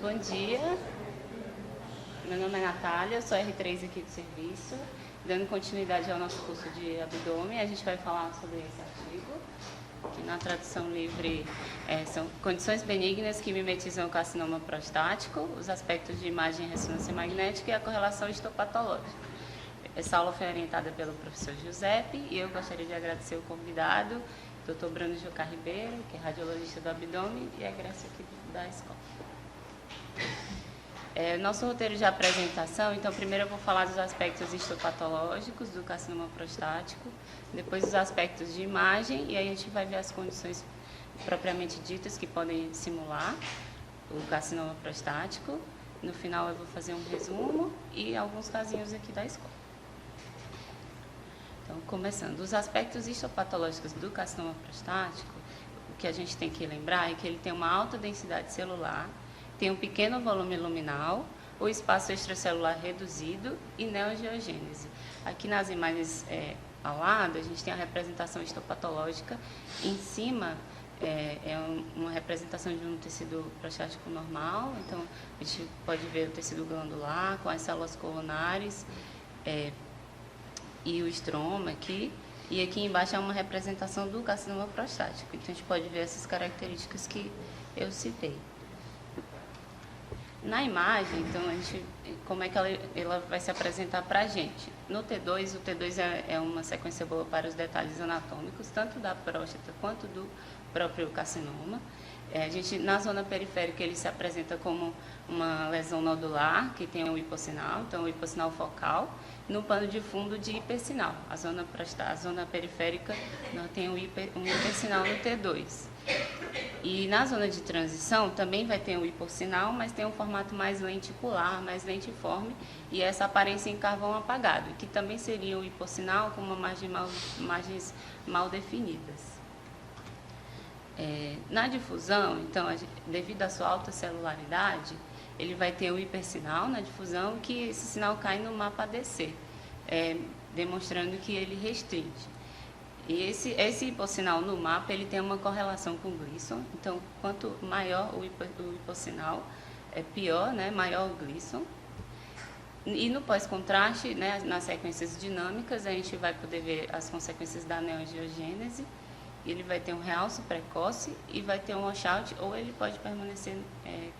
Bom dia, meu nome é Natália, sou R3 aqui do serviço. Dando continuidade ao nosso curso de abdômen, a gente vai falar sobre esse artigo, que na tradução livre são condições benignas que mimetizam o carcinoma prostático, os aspectos de imagem e ressonância magnética e a correlação histopatológica. Essa aula foi orientada pelo professor Giuseppe e eu gostaria de agradecer o convidado, Dr. Bruno Jucá Ribeiro, que é radiologista do abdômen e egresso aqui da escola. Nosso roteiro de apresentação, então primeiro eu vou falar dos aspectos histopatológicos do carcinoma prostático, depois os aspectos de imagem e aí a gente vai ver as condições propriamente ditas que podem simular o carcinoma prostático. No final eu vou fazer um resumo e alguns casinhos aqui da escola. Então, começando, os aspectos histopatológicos do carcinoma prostático, o que a gente tem que lembrar é que ele tem uma alta densidade celular, tem um pequeno volume luminal, o espaço extracelular reduzido e neoangiogênese. Aqui nas imagens ao lado, a gente tem a representação histopatológica. Em cima uma representação de um tecido prostático normal. Então, a gente pode ver o tecido glandular com as células coronárias e o estroma aqui. E aqui embaixo é uma representação do carcinoma prostático. Então, a gente pode ver essas características que eu citei. Na imagem, então, como é que ela vai se apresentar para a gente? No T2, o T2 é uma sequência boa para os detalhes anatômicos, tanto da próstata quanto do próprio carcinoma. Na zona periférica, ele se apresenta como uma lesão nodular, que tem um hipossinal, então o hipossinal focal, no pano de fundo de hipersinal. A zona periférica tem um hipersinal no T2. E na zona de transição também vai ter um hipossinal, mas tem um formato mais lenticular, mais lentiforme, e essa aparência em carvão apagado, que também seria um hipossinal com margens mal definidas. Na difusão, então, devido à sua alta celularidade, ele vai ter o hipersinal na difusão, que esse sinal cai no mapa ADC, demonstrando que ele restringe. E esse hipossinal no mapa, ele tem uma correlação com o Gleason. Então, quanto maior o hipossinal, pior, né, maior o Gleason. E no pós-contraste, né, nas sequências dinâmicas, a gente vai poder ver as consequências da neoangiogênese. Ele vai ter um realce precoce e vai ter um washout, ou ele pode permanecer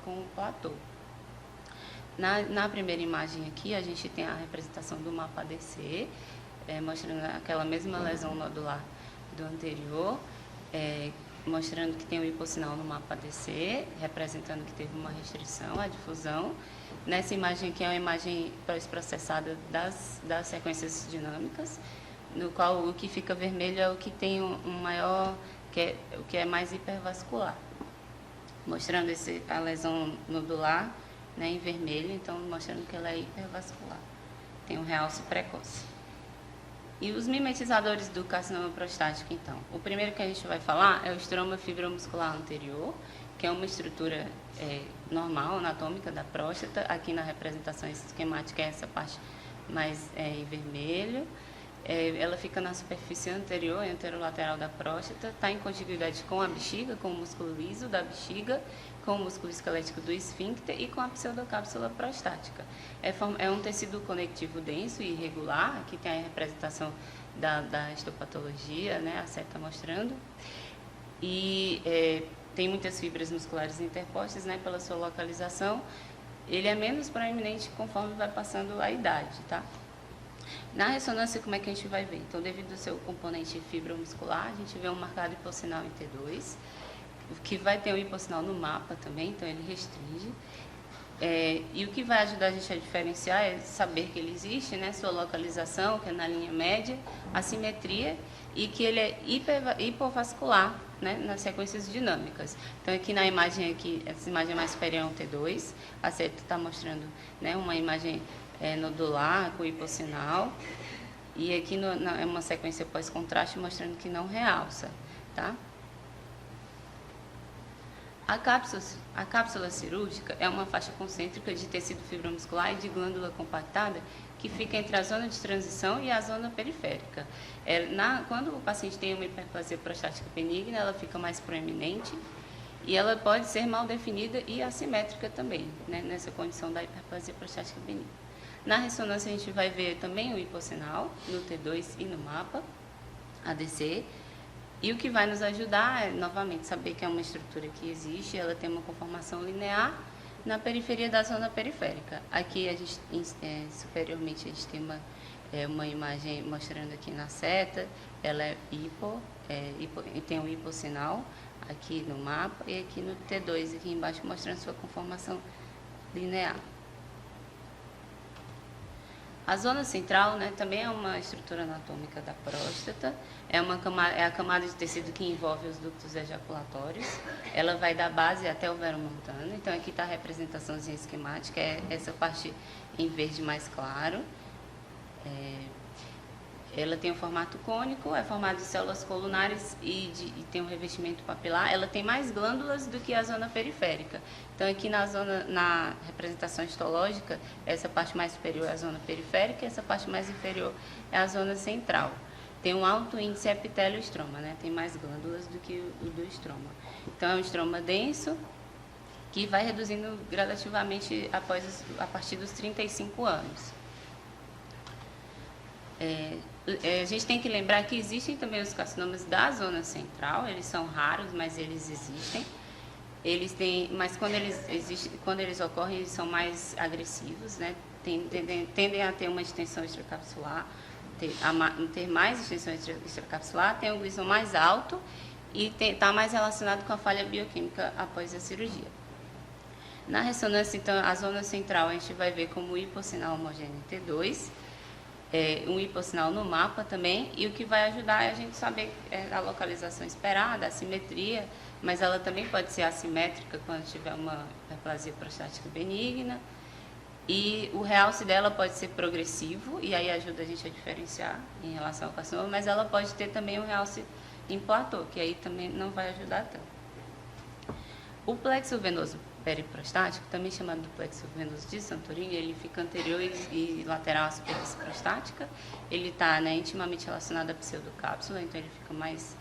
com o platô. Na primeira imagem aqui, a gente tem a representação do mapa ADC, mostrando aquela mesma lesão nodular do anterior, mostrando que tem um hipossinal no mapa ADC, representando que teve uma restrição à difusão. Nessa imagem aqui é uma imagem pós-processada das sequências dinâmicas, no qual o que fica vermelho é o que tem um maior, o que é mais hipervascular, mostrando a lesão nodular, né, em vermelho, então mostrando que ela é hipervascular, tem um realce precoce. E os mimetizadores do carcinoma prostático, então. O primeiro que a gente vai falar é o estroma fibromuscular anterior, que é uma estrutura normal, anatômica da próstata. Aqui na representação esquemática é essa parte mais em vermelho. Ela fica na superfície anterior e anterolateral da próstata, está em contiguidade com a bexiga, com o músculo liso da bexiga, com o músculo esquelético do esfíncter e com a pseudocápsula prostática. É um tecido conectivo denso e irregular, aqui tem a representação da histopatologia, né, a seta mostrando, e tem muitas fibras musculares interpostas, né, pela sua localização. Ele é menos proeminente conforme vai passando a idade, tá? Na ressonância, como é que a gente vai ver? Então, devido ao seu componente fibromuscular, a gente vê um marcado hipossinal em T2, que vai ter um hipossinal no mapa também, então ele restringe. E o que vai ajudar a gente a diferenciar é saber que ele existe, né, sua localização, que é na linha média, a simetria, e que ele é hipovascular, né, nas sequências dinâmicas. Então, aqui na imagem, essa imagem mais superior é um T2, a seta está mostrando, né, uma imagem nodular com hipossinal, e aqui é uma sequência pós-contraste mostrando que não realça, tá? A cápsula cirúrgica é uma faixa concêntrica de tecido fibromuscular e de glândula compactada que fica entre a zona de transição e a zona periférica. Quando o paciente tem uma hiperplasia prostática benigna, ela fica mais proeminente E ela pode ser mal definida e assimétrica também, né, nessa condição da hiperplasia prostática benigna. Na ressonância a gente vai ver também o hipossinal no T2 e no mapa ADC. E o que vai nos ajudar é, novamente, saber que é uma estrutura que existe, ela tem uma conformação linear na periferia da zona periférica. Aqui, a gente, superiormente, a gente tem uma imagem mostrando aqui na seta, ela é e tem um hipossinal aqui no mapa e aqui no T2, aqui embaixo, mostrando sua conformação linear. A zona central, né, também é uma estrutura anatômica da próstata, é a camada de tecido que envolve os ductos ejaculatórios, ela vai da base até o vero montano, então aqui está a representaçãozinha esquemática, é essa parte em verde mais claro. Ela tem um formato cônico, é formada de células colunares e tem um revestimento papilar. Ela tem mais glândulas do que a zona periférica. Então, aqui na representação histológica, essa parte mais superior é a zona periférica, essa parte mais inferior é a zona central. Tem um alto índice epitélio-estroma, né? Tem mais glândulas do que o do estroma. Então, é um estroma denso, que vai reduzindo gradativamente a partir dos 35 anos. A gente tem que lembrar que existem também os carcinomas da zona central, eles são raros, mas eles existem. Mas quando eles ocorrem, eles são mais agressivos, né? Tendem a ter uma extensão extracapsular, ter mais extensão extracapsular, tem um Gleason mais alto e está mais relacionado com a falha bioquímica após a cirurgia. Na ressonância, então, a zona central a gente vai ver como hipossinal homogêneo T2, um hipossinal no mapa também, e o que vai ajudar é a gente saber a localização esperada, a simetria, mas ela também pode ser assimétrica quando tiver uma hiperplasia prostática benigna, e o realce dela pode ser progressivo, e aí ajuda a gente a diferenciar em relação ao carcinoma, mas ela pode ter também um realce em platô, que aí também não vai ajudar tanto. O plexo venoso periprostático, também chamado de plexo venoso de Santorini, ele fica anterior e lateral à superfície prostática. Ele está, né, intimamente relacionado à pseudocápsula, então ele fica mais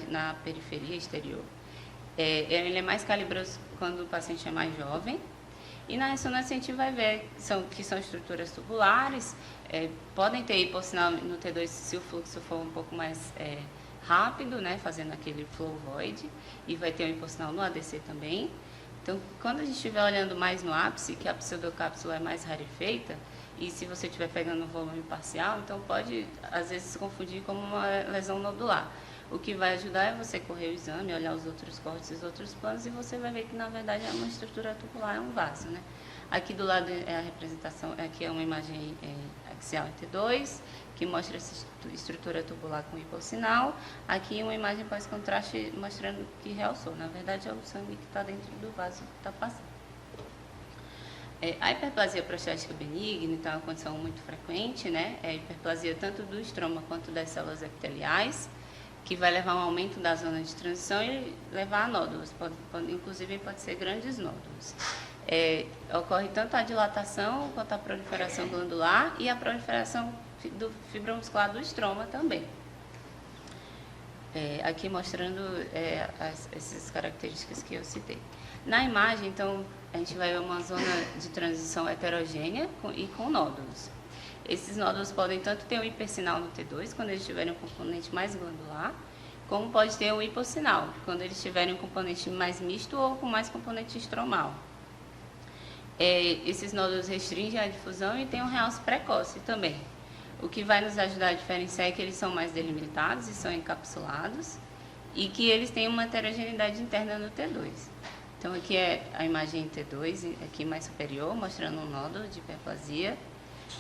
na periferia exterior. Ele é mais calibroso quando o paciente é mais jovem. E na ressonância a gente vai ver que são estruturas tubulares, podem ter hipossinal no T2 se o fluxo for um pouco mais rápido, né, fazendo aquele flow void, e vai ter um hipossinal no ADC também. Então, quando a gente estiver olhando mais no ápice, que a pseudocápsula é mais rarefeita, e se você estiver pegando um volume parcial, então pode, às vezes, se confundir como uma lesão nodular. O que vai ajudar é você correr o exame, olhar os outros cortes e os outros planos, e você vai ver que, na verdade, é uma estrutura tubular, é um vaso, né? Aqui do lado é a representação, aqui é uma imagem axial em T2, que mostra essa estrutura tubular com hipossinal. Aqui uma imagem pós-contraste mostrando que realçou. Na verdade, é o sangue que está dentro do vaso que está passando. A hiperplasia prostática benigna, então, é uma condição muito frequente, né? É a hiperplasia tanto do estroma quanto das células epiteliais, que vai levar a um aumento da zona de transição e levar a nódulos, inclusive pode ser grandes nódulos. Ocorre tanto a dilatação quanto a proliferação glandular e a proliferação do fibromuscular do estroma também. Aqui mostrando essas características que eu citei. Na imagem, então, a gente vai ver uma zona de transição heterogênea e com nódulos. Esses nódulos podem tanto ter um hipersinal no T2, quando eles tiverem um componente mais glandular, como pode ter um hipossinal, quando eles tiverem um componente mais misto ou com mais componente estromal. Esses nódulos restringem a difusão e tem um realce precoce também. O que vai nos ajudar a diferenciar é que eles são mais delimitados e são encapsulados e que eles têm uma heterogeneidade interna no T2. Então, aqui é a imagem T2, aqui mais superior, mostrando um nódulo de hiperplasia,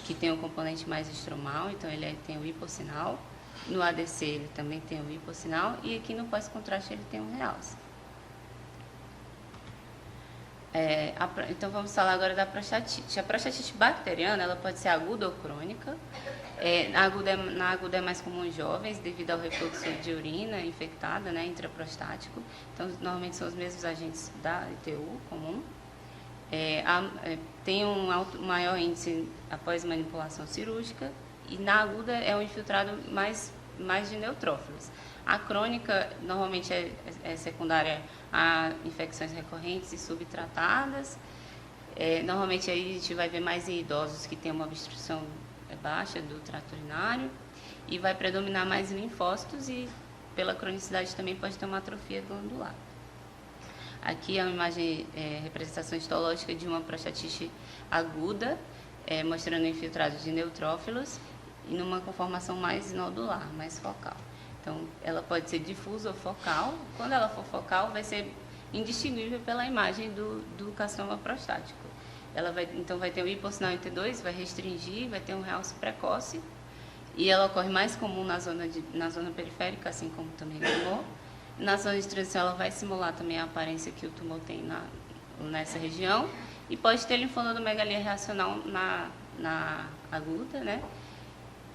que tem um componente mais estromal, então ele tem o hipossinal. No ADC ele também tem o hipossinal e aqui no pós-contraste ele tem um realce. Então vamos falar agora da prostatite. A prostatite bacteriana ela pode ser aguda ou crônica. Na aguda é mais comum em jovens devido ao refluxo de urina infectada, né, intraprostático. Então normalmente são os mesmos agentes da ITU comum. Tem um maior índice após manipulação cirúrgica e na aguda é um infiltrado mais mais de neutrófilos. A crônica normalmente é secundária a infecções recorrentes e subtratadas. Normalmente aí a gente vai ver mais em idosos que têm uma obstrução baixa do trato urinário e vai predominar mais linfócitos e pela cronicidade também pode ter uma atrofia glandular. Aqui é uma imagem, representação histológica de uma prostatite aguda, mostrando o infiltrado de neutrófilos e numa conformação mais nodular, mais focal. Então, ela pode ser difusa ou focal. Quando ela for focal, vai ser indistinguível pela imagem do carcinoma prostático. Então, vai ter o hipossinal em T2, vai restringir, vai ter um realce precoce, e ela ocorre mais comum na zona periférica, assim como também no tumor. Na zona de transição, ela vai simular também a aparência que o tumor tem nessa região, e pode ter linfonodomegalia reacional na aguda, né?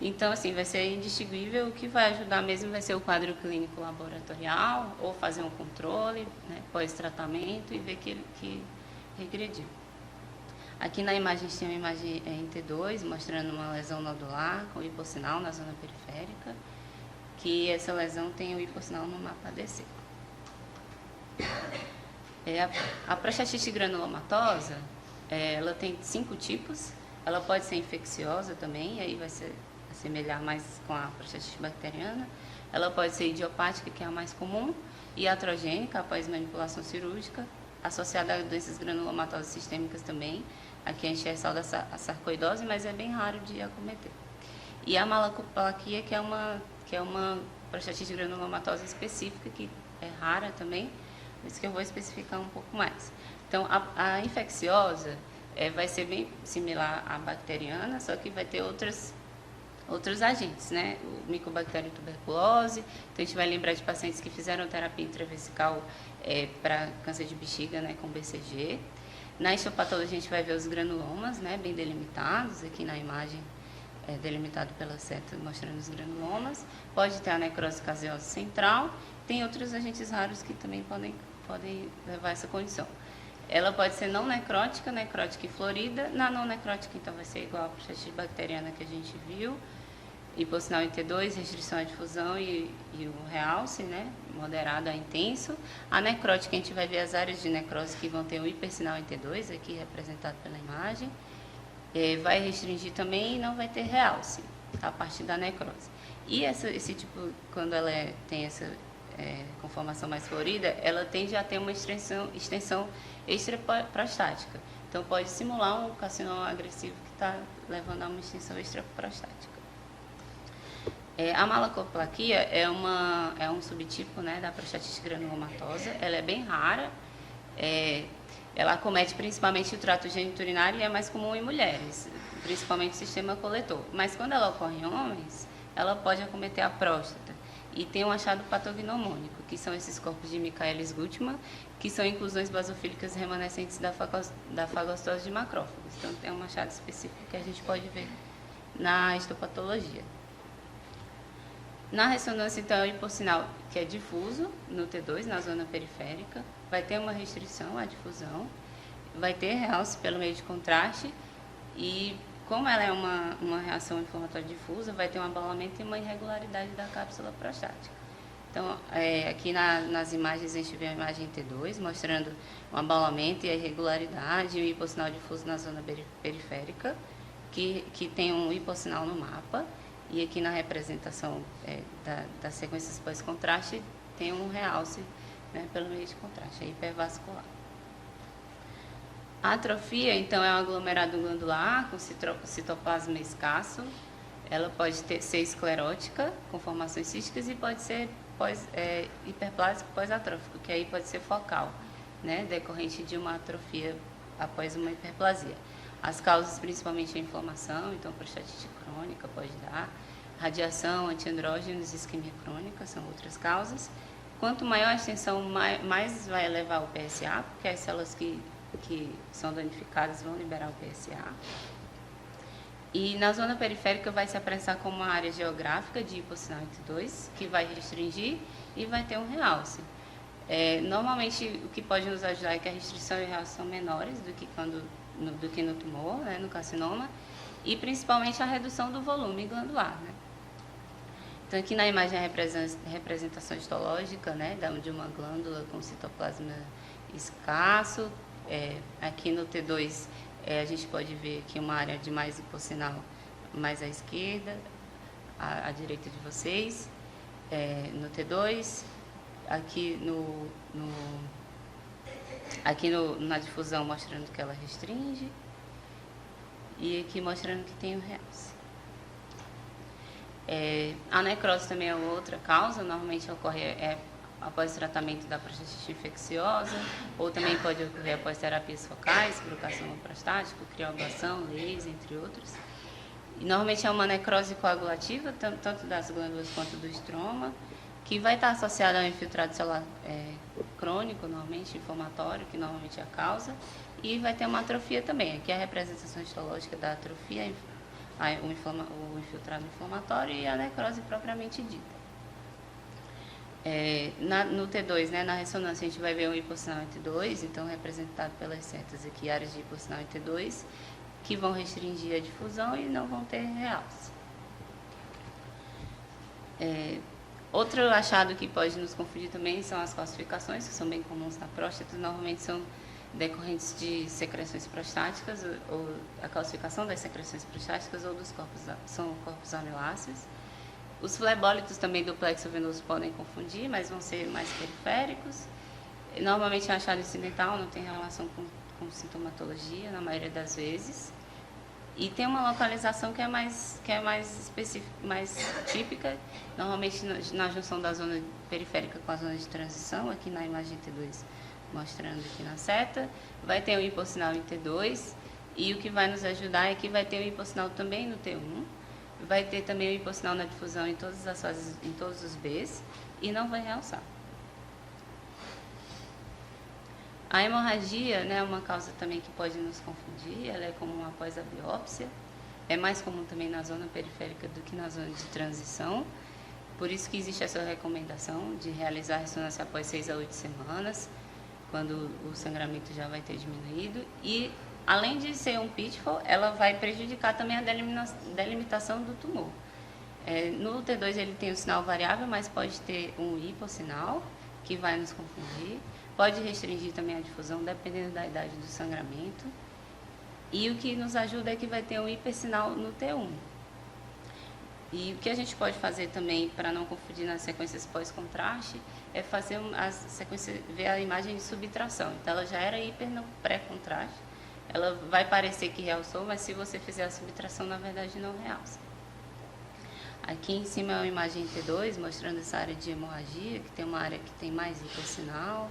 Então, assim, vai ser indistinguível. O que vai ajudar mesmo vai ser o quadro clínico laboratorial, ou fazer um controle, né, pós-tratamento e ver que regrediu. Aqui na imagem a gente tem uma imagem em T2, mostrando uma lesão nodular com hipossinal na zona periférica, que essa lesão tem o hipossinal no mapa DC. A prostatite granulomatosa, ela tem 5 tipos. Ela pode ser infecciosa também, aí vai se assemelhar mais com a prostatite bacteriana. Ela pode ser idiopática, que é a mais comum, e iatrogênica, após manipulação cirúrgica, associada a doenças granulomatosas sistêmicas também. Aqui a gente ressalta a sarcoidose, mas é bem raro de acometer. E a malacoplaquia, que é uma prostatite granulomatosa específica, que é rara também, isso que eu vou especificar um pouco mais. Então, a infecciosa vai ser bem similar à bacteriana, só que vai ter outros agentes, né? O Mycobacterium tuberculose. Então, a gente vai lembrar de pacientes que fizeram terapia intravesical para câncer de bexiga, né, com BCG. Na histopatologia, a gente vai ver os granulomas, né, bem delimitados, aqui na imagem delimitado pela seta mostrando os granulomas. Pode ter a necrose caseosa central. Tem outros agentes raros que também podem levar a essa condição. Ela pode ser não necrótica, necrótica e florida. Na não necrótica, então, vai ser igual a prostatite bacteriana que a gente viu. Hipossinal em T2, restrição à difusão e o realce, né, moderado a intenso. A necrótica, a gente vai ver as áreas de necrose que vão ter o hipersinal em T2, aqui representado pela imagem. Vai restringir também e não vai ter realce, a partir da necrose. E esse tipo, quando ela tem essa conformação mais florida, ela tende a ter uma extensão extraprostática. Então, pode simular um carcinoma agressivo que está levando a uma extensão extraprostática. A malacoplaquia é um subtipo, né, da prostatite granulomatosa. Ela é bem rara. Ela acomete principalmente o trato geniturinário e é mais comum em mulheres, principalmente o sistema coletor. Mas quando ela ocorre em homens, ela pode acometer a próstata. E tem um achado patognomônico, que são esses corpos de Michaelis-Guttmann, que são inclusões basofílicas remanescentes da fagostose de macrófagos. Então, tem um achado específico que a gente pode ver na histopatologia. Na ressonância, então, é o hipossinal, que é difuso no T2, na zona periférica. Vai ter uma restrição à difusão, vai ter realce pelo meio de contraste e, como ela é uma reação inflamatória difusa, vai ter um abalamento e uma irregularidade da cápsula prostática. Então, aqui nas imagens, a gente vê a imagem T2, mostrando um abalamento e a irregularidade, e o hipossinal difuso na zona periférica, que tem um hipossinal no mapa. E aqui na representação das sequências pós-contraste, tem um realce, né, pelo meio de contraste, é hipervascular. A atrofia, então, é um aglomerado glandular com citoplasma escasso. Ela pode ser esclerótica, com formações císticas, e pode ser hiperplásico pós-atrófico, que aí pode ser focal, né, decorrente de uma atrofia após uma hiperplasia. As causas, principalmente, a inflamação, então prostatite crônica pode dar, radiação, antiandrógenos e isquemia crônica são outras causas. Quanto maior a extensão, mais vai elevar o PSA, porque as células que são danificadas vão liberar o PSA. E na zona periférica vai se apresentar como uma área geográfica de hipossinal T2, que vai restringir e vai ter um realce. Normalmente, o que pode nos ajudar é que a restrição e o realce são menores do que no tumor, né, no carcinoma, e principalmente a redução do volume glandular, né? Então, aqui na imagem é a representação histológica, né, de uma glândula com citoplasma escasso. Aqui no T2, a gente pode ver aqui uma área de mais hipossinal mais à esquerda, à direita de vocês. No T2, aqui na difusão mostrando que ela restringe, e aqui mostrando que tem o realce. A necrose também é outra causa, normalmente ocorre após tratamento da prostatite infecciosa, ou também pode ocorrer após terapias focais, carcinoma prostático, crioablação, laser, entre outros. E normalmente é uma necrose coagulativa, tanto das glândulas quanto do estroma, que vai estar associada ao infiltrado celular crônico, normalmente inflamatório, que normalmente é a causa, e vai ter uma atrofia também. Aqui é a representação histológica da atrofia, o infiltrado inflamatório e a necrose propriamente dita. No T2, né, na ressonância, a gente vai ver um hipossinal em T2, então representado pelas setas aqui, áreas de hipossinal em T2, que vão restringir a difusão e não vão ter realce. Outro achado que pode nos confundir também são as calcificações, que são bem comuns na próstata, normalmente são decorrentes de secreções prostáticas, ou a calcificação das secreções prostáticas ou dos corpos ameláceos. Os flebólitos também do plexo venoso podem confundir, mas vão ser mais periféricos. Normalmente é um achado incidental, não tem relação com sintomatologia, na maioria das vezes. E tem uma localização que é mais específica, mais típica, normalmente na junção da zona periférica com a zona de transição, aqui na imagem T2, mostrando aqui na seta. Vai ter um hipossinal em T2, e o que vai nos ajudar é que vai ter um hipossinal também no T1, vai ter também um hipossinal na difusão em todas as fases, em todos os Bs, e não vai realçar. A hemorragia, né, é uma causa também que pode nos confundir, ela é comum após a biópsia, é mais comum também na zona periférica do que na zona de transição, por isso que existe essa recomendação de realizar a ressonância após 6 a 8 semanas, quando o sangramento já vai ter diminuído, e além de ser um pitfall, ela vai prejudicar também a delimitação do tumor. No T2 ele tem o sinal variável, mas pode ter um hipossinal, que vai nos confundir. Pode restringir também a difusão, dependendo da idade do sangramento. E o que nos ajuda é que vai ter um hipersinal no T1. E o que a gente pode fazer também, para não confundir nas sequências pós-contraste, é fazer ver a imagem de subtração. Então, ela já era hiper no pré-contraste. Ela vai parecer que realçou, mas se você fizer a subtração, na verdade, não realça. Aqui em cima é uma imagem T2, mostrando essa área de hemorragia, que tem uma área que tem mais hipossinal.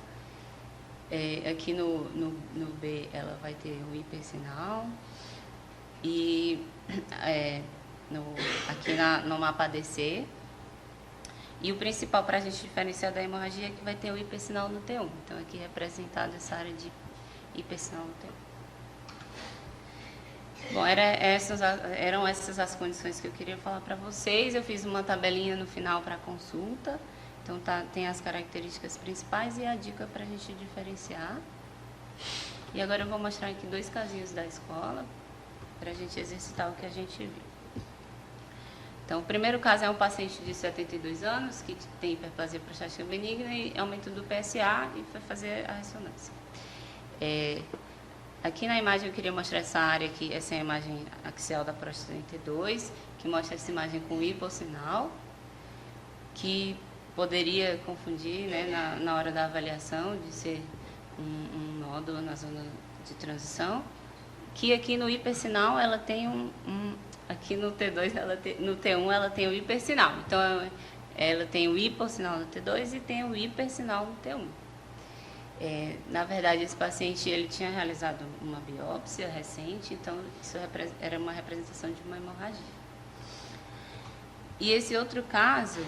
Aqui no B ela vai ter um hipersinal. E aqui no mapa DC. E o principal para a gente diferenciar da hemorragia é que vai ter o hipersinal no T1. Então, aqui representado essa área de hipersinal no T1. Bom, eram essas as condições que eu queria falar para vocês. Eu fiz uma tabelinha no final para consulta. Então, tem as características principais e a dica para a gente diferenciar. E agora eu vou mostrar aqui 2 casinhos da escola, para a gente exercitar o que a gente viu. Então, o primeiro caso é um paciente de 72 anos, que tem hiperplasia prostática benigna e aumento do PSA e foi fazer a ressonância. Aqui na imagem eu queria mostrar essa área aqui, essa é a imagem axial da próstata em T2, que mostra essa imagem com hipossinal, que poderia confundir, né, na hora da avaliação de ser um nódulo na zona de transição, que aqui no hipersinal ela tem aqui no T2, no T1 ela tem o hipersinal, então ela tem o hipossinal no T2 e tem o hipersinal no T1. Na verdade, esse paciente ele tinha realizado uma biópsia recente, então isso era uma representação de uma hemorragia. E esse outro caso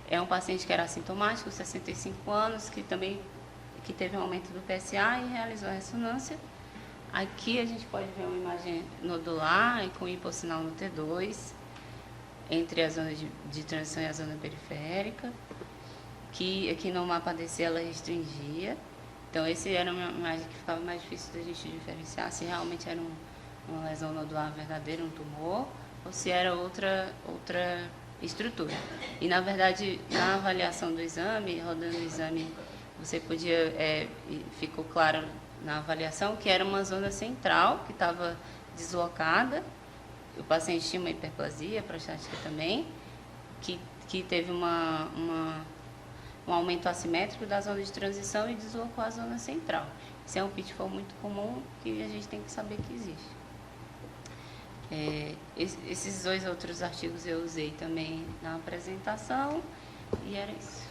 é um paciente que era assintomático, 65 anos, que teve um aumento do PSA e realizou a ressonância. Aqui a gente pode ver uma imagem nodular com hipossinal no T2, entre a zona de transição e a zona periférica, que aqui no mapa DC ela restringia. Então, esse era uma imagem que ficava mais difícil da gente diferenciar se realmente era uma lesão nodular verdadeira, um tumor, ou se era outra estrutura. E, na verdade, na avaliação do exame, rodando o exame, você podia, ficou claro na avaliação que era uma zona central que estava deslocada. O paciente tinha uma hiperplasia prostática também, que teve um aumento assimétrico da zona de transição e deslocou a zona central. Isso é um pitfall muito comum que a gente tem que saber que existe. Esses 2 outros artigos eu usei também na apresentação e era isso.